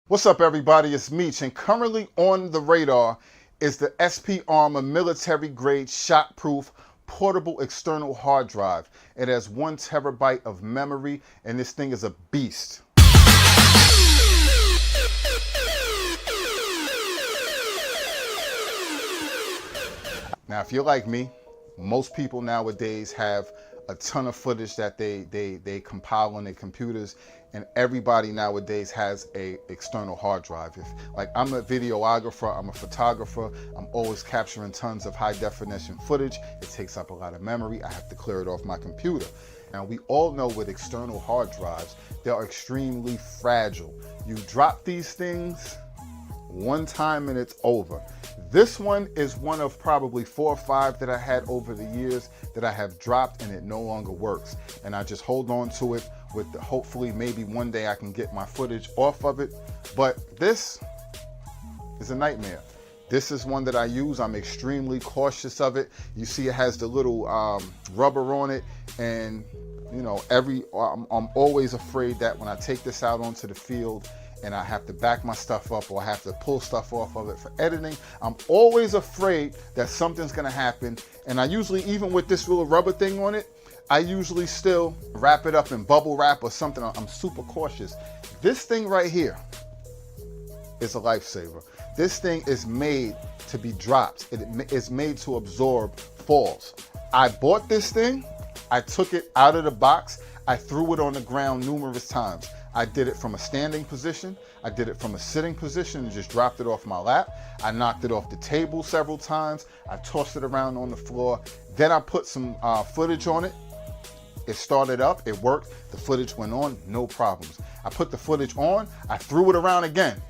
What's up, everybody? It's Meech, and currently on the radar is the SP Armor military grade shockproof portable external hard drive. It has 1 terabyte of memory, and this thing is a beast. Now, if you're like me, most people nowadays have a ton of footage that they compile on their computers, and everybody nowadays has a external hard drive. Like, I'm a videographer, I'm a photographer, I'm always capturing tons of high definition footage. It takes up a lot of memory. I have to clear it off my computer. And we all know with external hard drives, they are extremely fragile. You drop these things one time and it's over. This one is one of probably 4 or 5 that I had over the years that I have dropped, and it no longer works. And I just hold on to it with hopefully maybe one day I can get my footage off of it. But this is a nightmare. This is one that I use. I'm extremely cautious of it. You see it has the little rubber on it, and you know, I'm always afraid that when I take this out onto the field and I have to back my stuff up or I have to pull stuff off of it for editing, I'm always afraid that something's gonna happen. And I usually, even with this little rubber thing on it, I usually still wrap it up in bubble wrap or something. I'm super cautious. This thing right here is a lifesaver. This thing is made to be dropped. It is made to absorb falls. I bought this thing, I took it out of the box, I threw it on the ground numerous times. I did it from a standing position. I did it from a sitting position and just dropped it off my lap. I knocked it off the table several times. I tossed it around on the floor. Then I put some footage on it. It started up, it worked. The footage went on, no problems. I put the footage on, I threw it around again.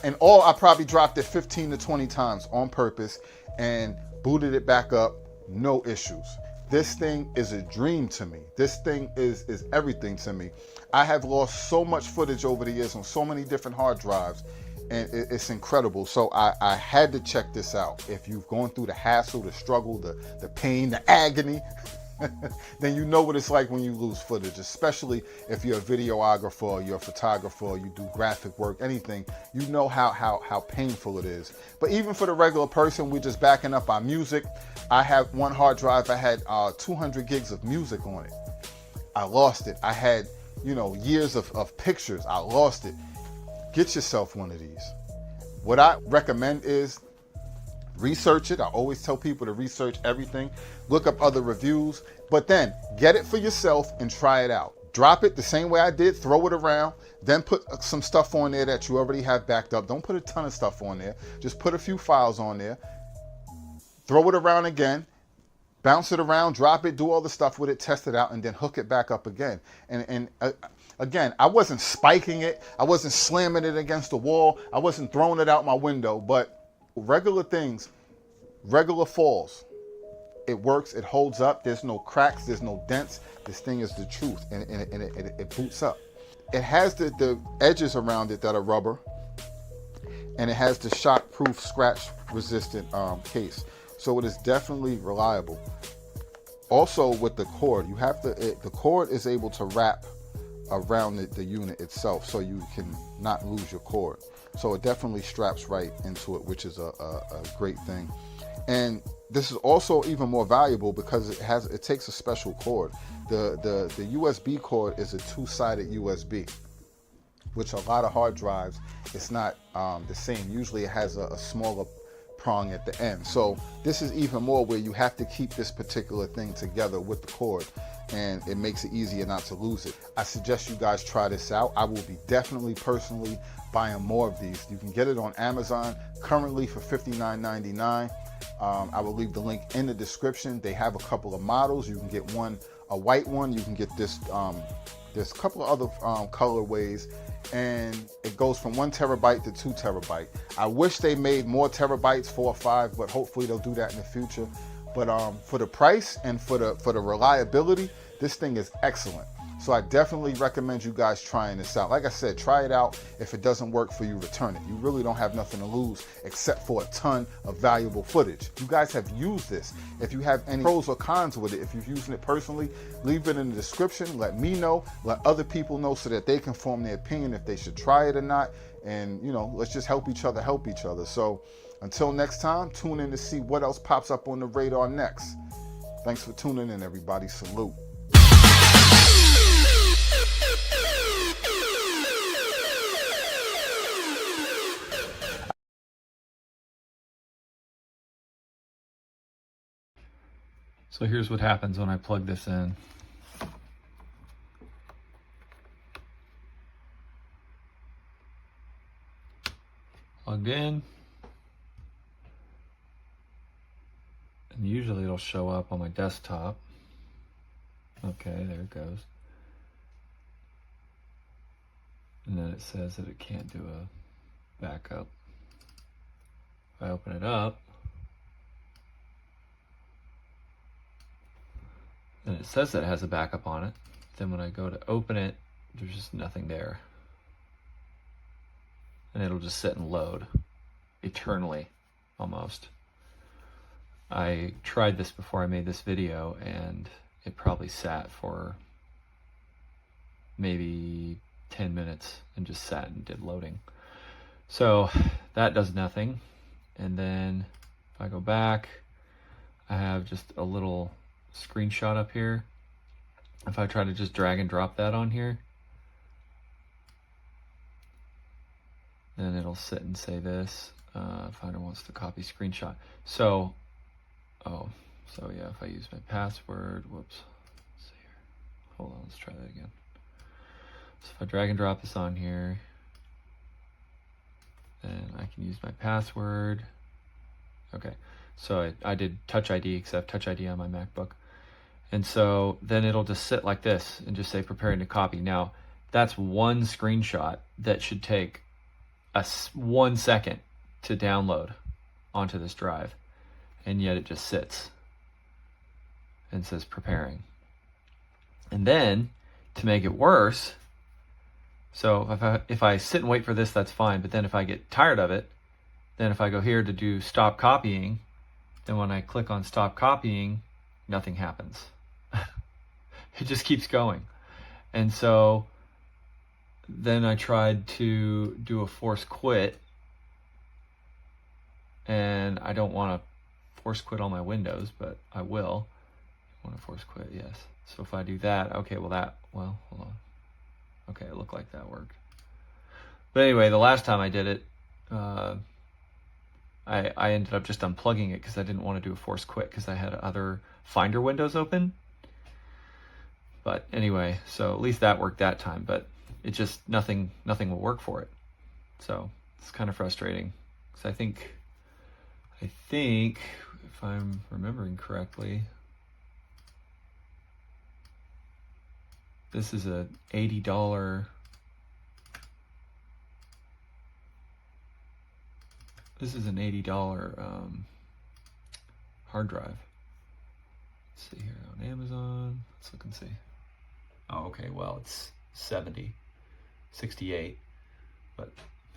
In all, I probably dropped it 15 to 20 times on purpose and booted it back up, no issues. This thing is a dream to me. This thing is everything to me. I have lost so much footage over the years on so many different hard drives, and it's incredible. So I had to check this out. If you've gone through the hassle, the struggle, the pain, the agony, then you know what it's like when you lose footage, especially if you're a videographer or you're a photographer or you do graphic work, anything, you know how painful it is. But even for the regular person, we're just backing up our music. I have one hard drive, I had 200 gigs of music on it. I lost it. I had, you know, years of pictures. I lost it. Get yourself one of these. What I recommend is research it. I always tell people to research everything. Look up other reviews, but then get it for yourself and try it out. Drop it the same way I did, throw it around, then put some stuff on there that you already have backed up. Don't put a ton of stuff on there. Just put a few files on there. Throw it around again, bounce it around, drop it, do all the stuff with it, test it out, and then hook it back up again. And again, I wasn't spiking it. I wasn't slamming it against the wall. I wasn't throwing it out my window, but regular things, regular falls, it works, it holds up, there's no cracks, there's no dents. This thing is the truth, and it boots up. It has the edges around it that are rubber, and it has the shockproof, scratch resistant case, so it is definitely reliable. Also with the cord, you have to, the cord is able to wrap around the unit itself, so you can not lose your cord. So it definitely straps right into it, which is a great thing. And this is also even more valuable because it takes a special cord. The USB cord is a 2-sided USB, which a lot of hard drives, it's not the same. Usually it has a smaller prong at the end. So this is even more where you have to keep this particular thing together with the cord, and it makes it easier not to lose it. I suggest you guys try this out. I will be definitely personally buying more of these. You can get it on Amazon currently for $59.99. I will leave the link in the description. They have a couple of models. You can get one, a white one. You can get this, there's a couple of other colorways, and it goes from 1 terabyte to 2 terabyte. I wish they made more terabytes, 4 or 5, but hopefully they'll do that in the future. But for the price and for the reliability, this thing is excellent. So I definitely recommend you guys trying this out. Like I said, try it out. If it doesn't work for you, return it. You really don't have nothing to lose except for a ton of valuable footage. You guys have used this. If you have any pros or cons with it, if you're using it personally, leave it in the description. Let me know, let other people know so that they can form their opinion if they should try it or not. And you know, let's just help each other help each other. So until next time, tune in to see what else pops up on the radar next. Thanks for tuning in, everybody. Salute. So here's what happens when I plug this in. Plugged in. And usually it'll show up on my desktop. Okay, there it goes. And then it says that it can't do a backup. If I open it up, then it says that it has a backup on it. Then when I go to open it, there's just nothing there. And it'll just sit and load eternally, almost. I tried this before I made this video, and it probably sat for maybe 10 minutes and just sat and did loading. So that does nothing. And then if I go back, I have just a little screenshot up here. If I try to just drag and drop that on here, then it'll sit and say this. Finder wants to copy screenshot. So, yeah, if I use my password, whoops, let's see here. Hold on, let's try that again. So if I drag and drop this on here, then I can use my password. Okay, so I did Touch ID because I have Touch ID on my MacBook. And so then it'll just sit like this and just say preparing to copy. Now, that's one screenshot that should take 1 second to download onto this drive. And yet it just sits and says preparing. And then to make it worse, so if I sit and wait for this, that's fine. But then if I get tired of it, then if I go here to do stop copying, then when I click on stop copying, nothing happens. It just keeps going. And so then I tried to do a force quit, and I don't want to force quit all my windows, but I will. I want to force quit, yes. So if I do that, okay, hold on. Okay, it looked like that worked. But anyway, the last time I did it, I ended up just unplugging it because I didn't want to do a force quit because I had other Finder windows open. But anyway, so at least that worked that time, but it just, nothing will work for it. So it's kind of frustrating. So I think, if I'm remembering correctly, this is an $80. This is an $80 hard drive. Let's see here on Amazon. Let's look and see. Oh, okay. Well, it's 68, but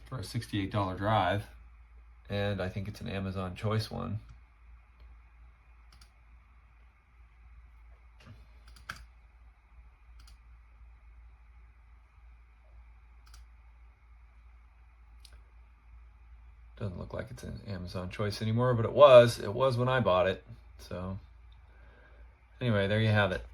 for a $68 drive, and I think it's an Amazon Choice one. Doesn't look like it's an Amazon Choice anymore, but it was when I bought it. So anyway, there you have it.